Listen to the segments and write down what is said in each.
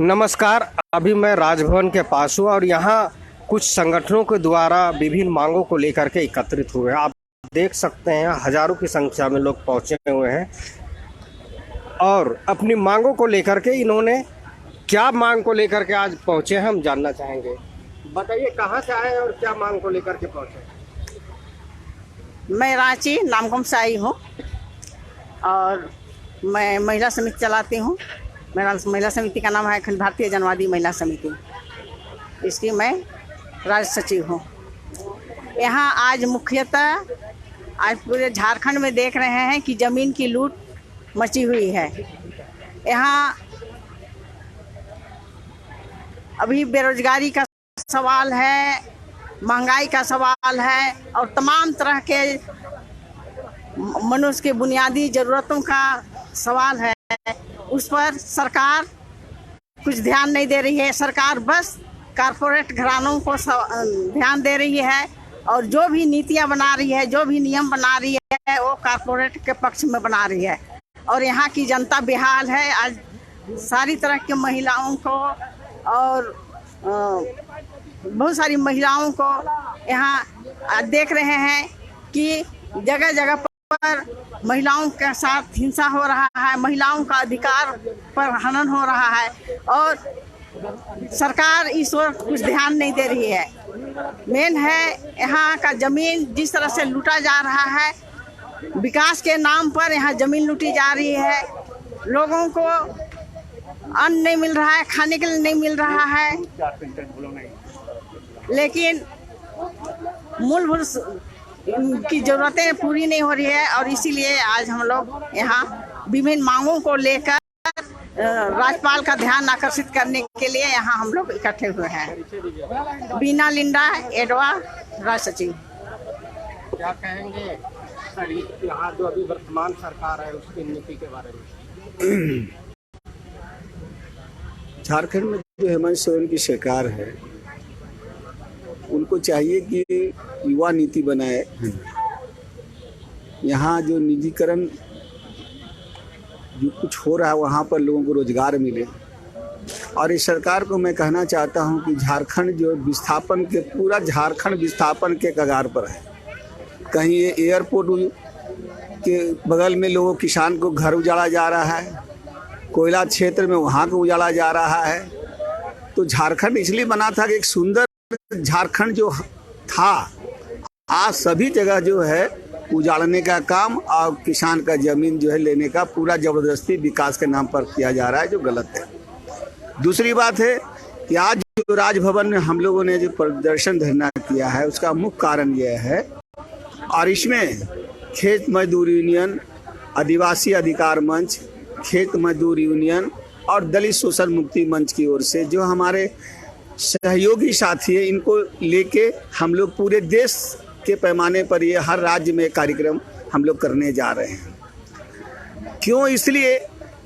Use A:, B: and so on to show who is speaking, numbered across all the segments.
A: नमस्कार। अभी मैं राजभवन के पास हूँ और यहाँ कुछ संगठनों के द्वारा विभिन्न मांगों को लेकर के एकत्रित हुए हैं। आप देख सकते हैं हजारों की संख्या में लोग पहुँचे हुए हैं और अपनी मांगों को लेकर के इन्होंने क्या मांग को लेकर के आज पहुँचे हैं हम जानना चाहेंगे। बताइए कहाँ से आए और क्या मांग को लेकर के पहुँचे।
B: मैं रांची नामकुम से आई हूँ और मैं महिला समिति चलाती हूँ। मेरा महिला समिति का नाम है अखिल भारतीय जनवादी महिला समिति। इसकी मैं राज्य सचिव हूँ। यहाँ आज मुख्यतः आज पूरे झारखंड में देख रहे हैं कि ज़मीन की लूट मची हुई है। यहाँ अभी बेरोजगारी का सवाल है, महंगाई का सवाल है और तमाम तरह के मनुष्य के बुनियादी ज़रूरतों का सवाल है। उस पर सरकार कुछ ध्यान नहीं दे रही है। सरकार बस कारपोरेट घरानों को ध्यान दे रही है और जो भी नीतियां बना रही है, जो भी नियम बना रही है, वो कारपोरेट के पक्ष में बना रही है और यहाँ की जनता बेहाल है। आज सारी तरह की महिलाओं को और बहुत सारी महिलाओं को यहाँ देख रहे हैं कि जगह जगह पर महिलाओं के साथ हिंसा हो रहा है, महिलाओं का अधिकार पर हनन हो रहा है और सरकार इस ओर कुछ ध्यान नहीं दे रही है। मेन है यहाँ का ज़मीन जिस तरह से लूटा जा रहा है, विकास के नाम पर यहाँ ज़मीन लूटी जा रही है। लोगों को अन्न नहीं मिल रहा है, खाने के लिए नहीं मिल रहा है, लेकिन मूलभूत की ज़रूरतें पूरी नहीं हो रही है और इसीलिए आज हम लोग यहाँ विभिन्न मांगों को लेकर राज्यपाल का ध्यान आकर्षित करने के लिए यहाँ हम लोग इकट्ठे हुए हैं। बीना लिंडा एडवा राज्य सचिव।
A: क्या कहेंगे सर यहाँ जो अभी वर्तमान सरकार है उसकी नीति के बारे में।
C: झारखंड में जो हेमंत सोरेन की सरकार है उनको चाहिए कि युवा नीति बनाए। यहाँ जो निजीकरण जो कुछ हो रहा है वहाँ पर लोगों को रोजगार मिले और इस सरकार को मैं कहना चाहता हूँ कि झारखंड जो विस्थापन के पूरा झारखंड विस्थापन के कगार पर है। कहीं ये एयरपोर्ट के बगल में लोगों किसान को घर उजाड़ा जा रहा है, कोयला क्षेत्र में वहाँ को उजाड़ा जा रहा है। तो झारखंड इसलिए बना था कि एक सुंदर झारखंड जो था आज सभी जगह जो है उजाड़ने का काम और किसान का जमीन जो है लेने का पूरा जबरदस्ती विकास के नाम पर किया जा रहा है, जो गलत है। दूसरी बात है कि आज जो राजभवन में हम लोगों ने जो प्रदर्शन धरना किया है उसका मुख्य कारण यह है और इसमें खेत मजदूर यूनियन, आदिवासी अधिकार मंच, खेत मजदूर यूनियन और दलित शोषण मुक्ति मंच की ओर से जो हमारे सहयोगी साथी है इनको लेके हम लोग पूरे देश के पैमाने पर ये हर राज्य में कार्यक्रम हम लोग करने जा रहे हैं। क्यों? इसलिए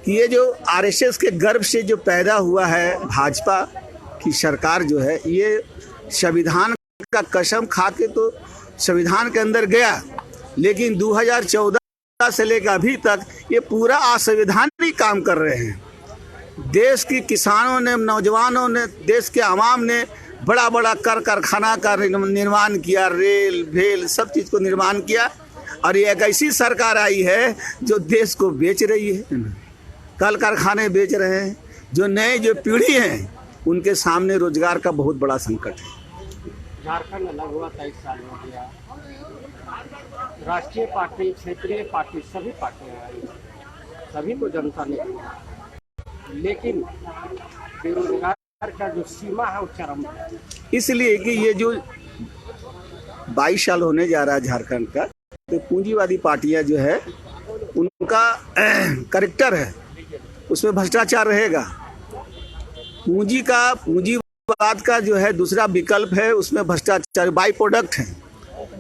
C: कि ये जो आरएसएस के गर्भ से जो पैदा हुआ है भाजपा की सरकार जो है ये संविधान का कसम खा के तो संविधान के अंदर गया, लेकिन 2014 से लेकर अभी तक ये पूरा असंवैधानिक काम कर रहे हैं। देश की किसानों ने, नौजवानों ने, देश के आवाम ने बड़ा बड़ा कारखाना का निर्माण किया, रेल भेल सब चीज़ को निर्माण किया और ये एक ऐसी सरकार आई है जो देश को बेच रही है, कल कारखाने बेच रहे हैं। जो नए जो पीढ़ी हैं उनके सामने रोजगार का बहुत बड़ा संकट है।
A: झारखंड अलग हुआ 23 साल हो गया। राष्ट्रीय पार्टी, क्षेत्रीय पार्टी, सभी पार्टियां आई, सभी को जनता ने दिया, लेकिन बेरोजगार का जो सीमा है वो चरम है।
C: इसलिए कि ये जो 22 साल होने जा रहा है झारखंड का, तो पूंजीवादी पार्टियां जो है उनका करेक्टर है उसमें भ्रष्टाचार रहेगा। पूंजीवाद का जो है दूसरा विकल्प है उसमें भ्रष्टाचार बाई प्रोडक्ट है।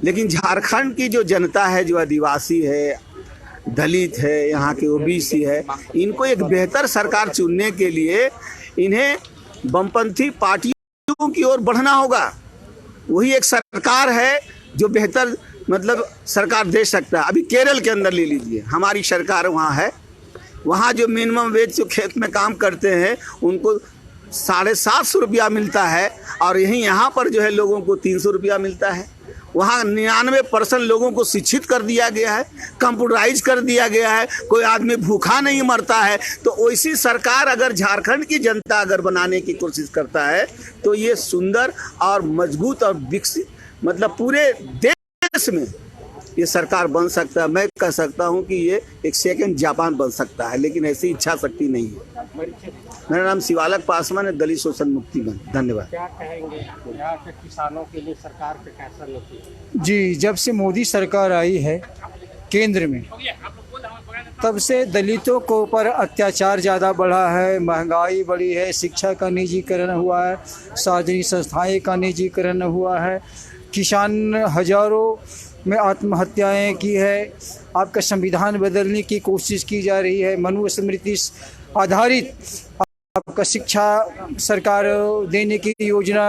C: लेकिन झारखंड की जो जनता है, जो आदिवासी है, दलित है, यहाँ के ओबीसी है, इनको एक बेहतर सरकार चुनने के लिए इन्हें वामपंथी पार्टियों की ओर बढ़ना होगा। वही एक सरकार है जो बेहतर मतलब सरकार दे सकता है। अभी केरल के अंदर ले लीजिए, हमारी सरकार वहाँ है, वहाँ जो मिनिमम वेज जो खेत में काम करते हैं उनको 750 रुपया मिलता है और यहाँ पर जो है लोगों को 300 रुपया मिलता है। वहाँ 99% लोगों को शिक्षित कर दिया गया है, कंप्यूटराइज कर दिया गया है, कोई आदमी भूखा नहीं मरता है। तो वैसी सरकार अगर झारखंड की जनता अगर बनाने की कोशिश करता है तो ये सुंदर और मजबूत और विकसित मतलब पूरे देश में ये सरकार बन सकता है। मैं कह सकता हूँ कि ये एक सेकंड जापान बन सकता है, लेकिन ऐसी इच्छा शक्ति नहीं है। मेरा नाम शिवालक पासवान है, दलित शोषण मुक्ति मंच। धन्यवाद।
A: क्या कहेंगे यहाँ के किसानों के लिए सरकार के कैसा नीति?
D: जी, जब से मोदी सरकार आई है केंद्र में, तब से दलितों को ऊपर अत्याचार ज़्यादा बढ़ा है, महंगाई बढ़ी है, शिक्षा का निजीकरण हुआ है, सार्वजनिक संस्थाएं का निजीकरण हुआ है, किसान हजारों में आत्महत्याएं की है, आपका संविधान बदलने की कोशिश की जा रही है, मनुस्मृति आधारित आपका शिक्षा सरकार देने की योजना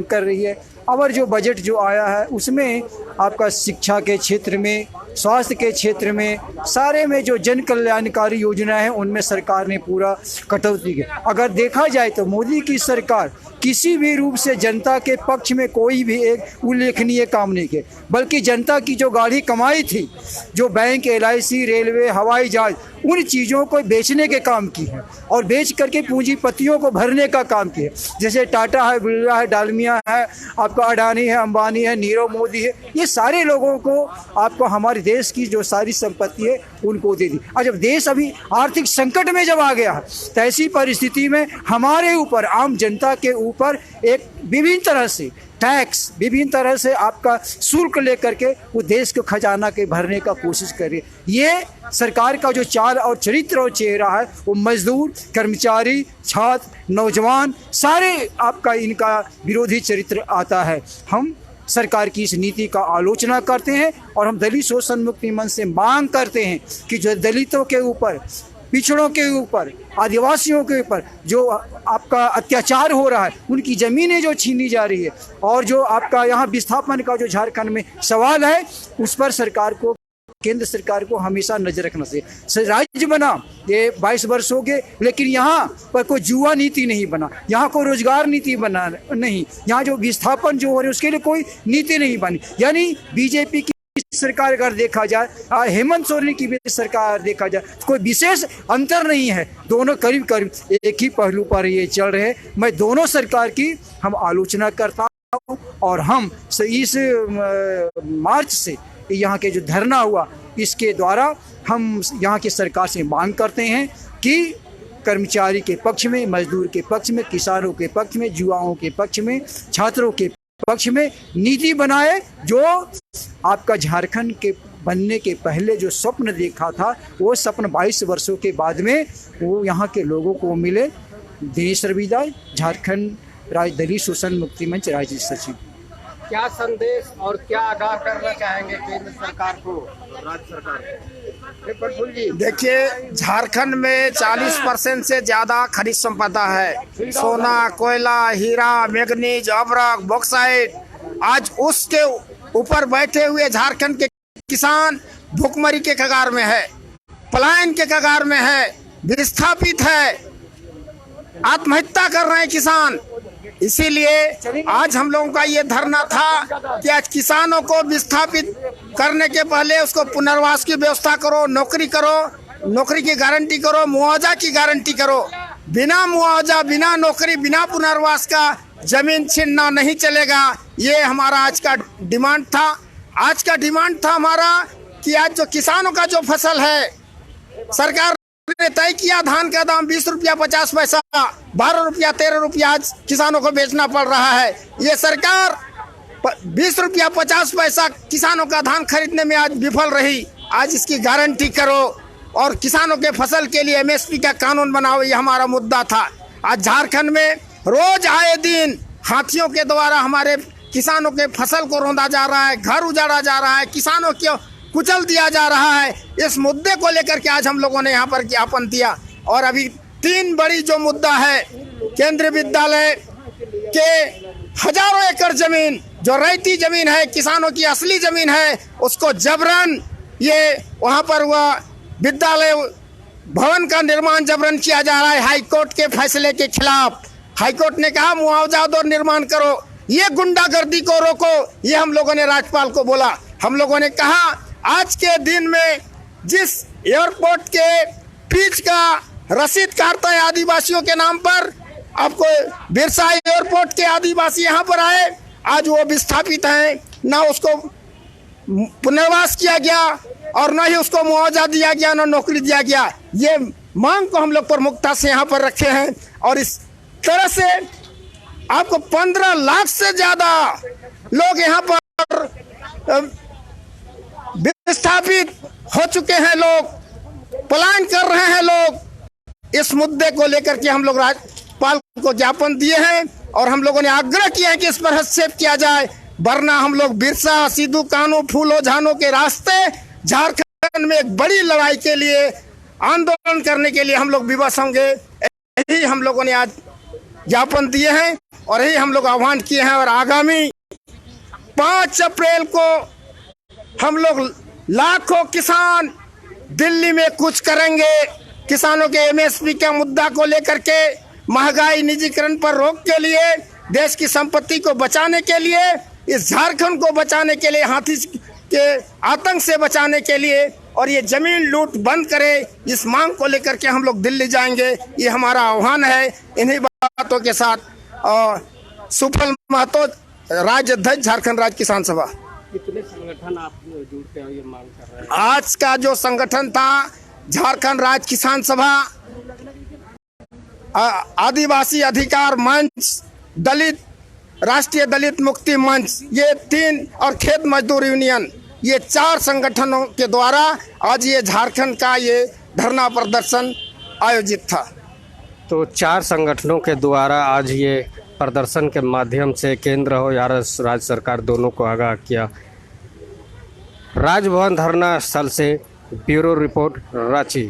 D: कर रही है। और जो बजट जो आया है उसमें आपका शिक्षा के क्षेत्र में, स्वास्थ्य के क्षेत्र में, सारे में जो जन कल्याणकारी योजना है उनमें सरकार ने पूरा कटौती की। अगर देखा जाए तो मोदी की सरकार किसी भी रूप से जनता के पक्ष में कोई भी एक उल्लेखनीय काम नहीं किया, बल्कि जनता की जो गाढ़ी कमाई थी, जो बैंक, LIC, रेलवे, हवाई जहाज, उन चीज़ों को बेचने के काम की है और बेच करके पूंजीपतियों को भरने का काम किया। जैसे टाटा है, बिरला है, डालमिया है, आपका अडानी है, अंबानी है, नीरव मोदी है, ये सारे लोगों को आपको हमारे देश की जो सारी संपत्ति है उनको दे दी। और जब देश अभी आर्थिक संकट में जब आ गया तो ऐसी परिस्थिति में हमारे ऊपर, आम जनता के ऊपर एक विभिन्न तरह से टैक्स, विभिन्न तरह से आपका शुल्क लेकर के वो देश के खजाना के भरने का कोशिश कर रही है। ये सरकार का जो चाल और चरित्र और चेहरा है वो मजदूर, कर्मचारी, छात्र, नौजवान, सारे आपका इनका विरोधी चरित्र आता है। हम सरकार की इस नीति का आलोचना करते हैं और हम दलित शोषण मुक्ति मंच से मांग करते हैं कि जो दलितों के ऊपर, पिछड़ों के ऊपर, आदिवासियों के ऊपर जो आपका अत्याचार हो रहा है, उनकी ज़मीनें जो छीनी जा रही है और जो आपका यहाँ विस्थापन का जो झारखंड में सवाल है, उस पर सरकार को, केंद्र सरकार को हमेशा नजर रखना चाहिए। राज्य बना ये 22 वर्ष हो गए, लेकिन यहाँ पर कोई जुआ नीति नहीं बना, यहाँ कोई रोजगार नीति बना नहीं, यहाँ जो विस्थापन जो हो रहे उसके लिए कोई नीति नहीं बनी। यानी बीजेपी की सरकार अगर देखा जाए, हेमंत सोरेन की भी सरकार देखा जाए, कोई विशेष अंतर नहीं है। दोनों करीब करीब एक ही पहलू पर ये चल रहे हैं। मैं दोनों सरकार की हम आलोचना करता हूँ और हम इस मार्च से यहाँ के जो धरना हुआ, इसके द्वारा हम यहाँ की सरकार से मांग करते हैं कि कर्मचारी के पक्ष में, मजदूर के पक्ष में, किसानों के पक्ष में, युवाओं के पक्ष में, छात्रों के पक्ष में नीति बनाए जो आपका झारखंड के बनने के पहले जो स्वप्न देखा था, वो स्वप्न 22 वर्षों के बाद में वो यहाँ के लोगों को मिले। दिनेश रविदास, झारखंड राज्य दलित शोषण मुक्ति मंच राज्य सचिव।
A: क्या संदेश और क्या आगाह करना चाहेंगे केंद्र सरकार को, राज्य सरकार को?
E: देखिए, झारखंड में 40% से ज्यादा खनिज संपदा है। सोना, कोयला, हीरा, मैग्नीज, अभ्रक, बॉक्साइट। आज उसके ऊपर बैठे हुए झारखंड के किसान भूखमरी के कगार में है, पलायन के कगार में है, विस्थापित है, आत्महत्या कर रहे हैं किसान। इसीलिए आज हम लोगों का ये धरना था कि आज किसानों को विस्थापित करने के पहले उसको पुनर्वास की व्यवस्था करो, नौकरी करो, नौकरी की गारंटी करो, मुआवजा की गारंटी करो। बिना मुआवजा, बिना नौकरी, बिना पुनर्वास का जमीन छीनना नहीं चलेगा। ये हमारा आज का डिमांड था। आज का डिमांड था हमारा कि आज जो किसानों का जो फसल है, सरकार ने तय किया धान का दाम 20 रुपया 50 पैसा, 12 रुपया 13 रुपया आज किसानों को बेचना पड़ रहा है। ये सरकार 20 रुपया 50 पैसा किसानों का धान खरीदने में आज विफल रही। आज इसकी गारंटी करो और किसानों के फसल के लिए MSP का कानून बनाओ, ये हमारा मुद्दा था। आज झारखंड में रोज आए दिन हाथियों के द्वारा हमारे किसानों के फसल को रौंदा जा रहा है, घर उजाड़ा जा रहा है, किसानों को कुचल दिया जा रहा है। इस मुद्दे को लेकर के आज हम लोगों ने यहाँ पर ज्ञापन दिया। और अभी 3 बड़ी जो मुद्दा है, केंद्रीय विद्यालय के हजारों एकड़ जमीन जो रैयती जमीन है, किसानों की असली जमीन है, उसको जबरन ये वहाँ पर वह विद्यालय भवन का निर्माण जबरन किया जा रहा है हाई कोर्ट के फैसले के खिलाफ। हाईकोर्ट ने कहा मुआवजा दो, निर्माण करो, ये गुंडागर्दी को रोको, ये हम लोगों ने राज्यपाल को बोला। हम लोगों ने कहा आज के दिन में जिस एयरपोर्ट के फीस का रसीद काटता है आदिवासियों के नाम पर, आपको बिरसा एयरपोर्ट के आदिवासी यहाँ पर आए, आज वो विस्थापित हैं, ना उसको पुनर्वास किया गया और न ही उसको मुआवजा दिया गया, न नौकरी दिया गया। ये मांग को हम लोग प्रमुखता से यहाँ पर रखे हैं और इस तरह से आपको 15 लाख से ज्यादा लोग यहाँ पर विस्थापित हो चुके हैं, लोग पलायन कर रहे हैं। लोग इस मुद्दे को लेकर के हम लोग राज्यपाल को ज्ञापन दिए हैं और हम लोगों ने आग्रह किया है कि इस पर हस्तक्षेप किया जाए, वरना हम लोग बिरसा, सिद्धू कान्हू, फूलो झानो के रास्ते झारखंड में एक बड़ी लड़ाई के लिए, आंदोलन करने के लिए हम लोग विवश होंगे। यही हम लोगों ने आज ज्ञापन दिए हैं और यही हम लोग आह्वान किए हैं और आगामी 5 अप्रैल को हम लोग लाखों किसान दिल्ली में कुछ करेंगे। किसानों के एमएसपी का मुद्दा को लेकर के, महंगाई, निजीकरण पर रोक के लिए, देश की संपत्ति को बचाने के लिए, इस झारखंड को बचाने के लिए, हाथी के आतंक से बचाने के लिए और ये जमीन लूट बंद करे, इस मांग को लेकर के हम लोग दिल्ली जाएंगे। ये हमारा आह्वान है। इन्हीं बातों के साथ सुफल महतो, राज्य अध्यक्ष, झारखंड राज्य किसान सभा।
A: कितने संगठन आप जुड़ते हैं ये मांग कर रहे हैं?
E: आज का जो संगठन था झारखंड राज्य किसान सभा, आदिवासी अधिकार मंच, दलित, राष्ट्रीय दलित मुक्ति मंच, ये 3 और खेत मजदूर यूनियन, ये 4 संगठनों के द्वारा आज ये झारखंड का ये धरना प्रदर्शन आयोजित था।
A: तो 4 संगठनों के द्वारा आज ये प्रदर्शन के माध्यम से केंद्र हो या राज्य सरकार दोनों को आगाह किया। राजभवन धरना स्थल से ब्यूरो रिपोर्ट, रांची।